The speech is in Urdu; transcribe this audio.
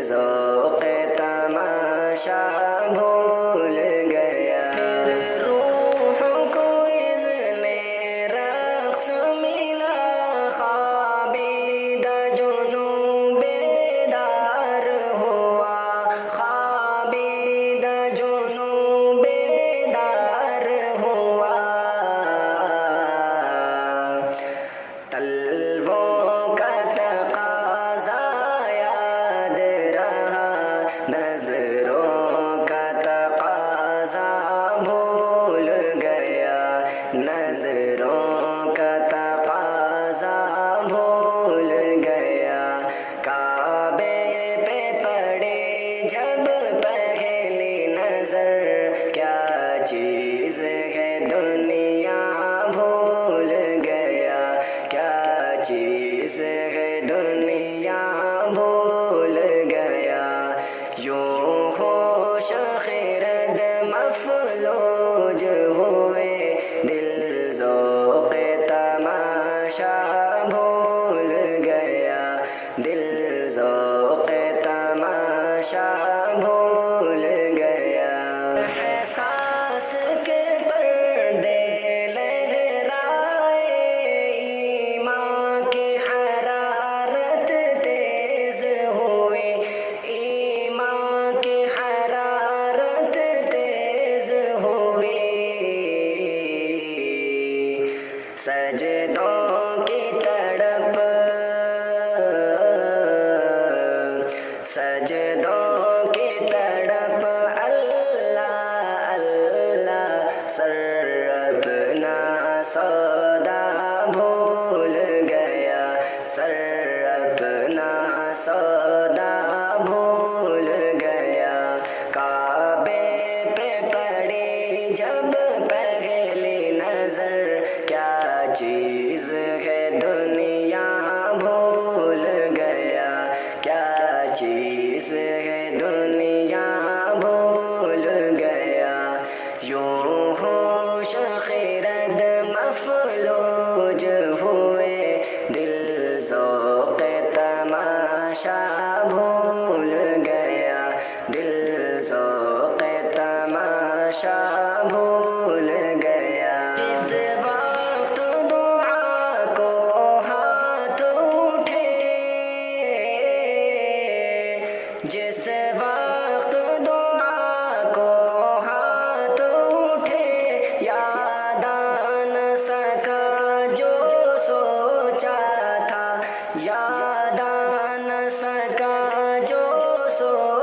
ذوق تماشا بھول گیا، پھر روح کو اذن رقص ملا، خوابیدہ جنوں بیدار ہوا، خوابیدہ جنوں بیدار ہوا، طلبوں کا تقاضا یاد رہا، نظروں کا تقاضا بھول گیا، نظروں کا تقاضا بھول گیا، کعبے پہ پڑی جب پہلی نظر، کیا چیز ہے دنیا بھول گیا، کیا چیز ہے دنیا بھول گیا، یوں ہوش خرد مفلوج ہوئے، دل ذوق تماشا بھول گیا، دل ذوق تماشا بھول گیا، احساس کے پردے لہرائے، ایمان کی حرارت تیز ہوئی، ایمان کی حرارت تیز ہوئی، سجدوں کی تڑپ، سجدوں کی تڑپ، اللہ اللہ، سر اپنا سودا بھول گیا، سر اپنا سودا بھول گیا، کعبے پہ پڑی جب پہلی نظر، کیا چیز ہے دنیا بھول گیا، کیا چیز ہے دنیا بھول گیا، یوں ہوش خرد مفلوج ہوئے، دل ذوق تماشا بھول گیا، دل ذوق تماشا بھول گیا، اس وقت دعا کو ہاتھ اٹھے، جس وقت دعا کو ہاتھ اٹھے، یاد آ نہ سکا جو سوچا تھا، یاد آ نہ سکا جو سوچا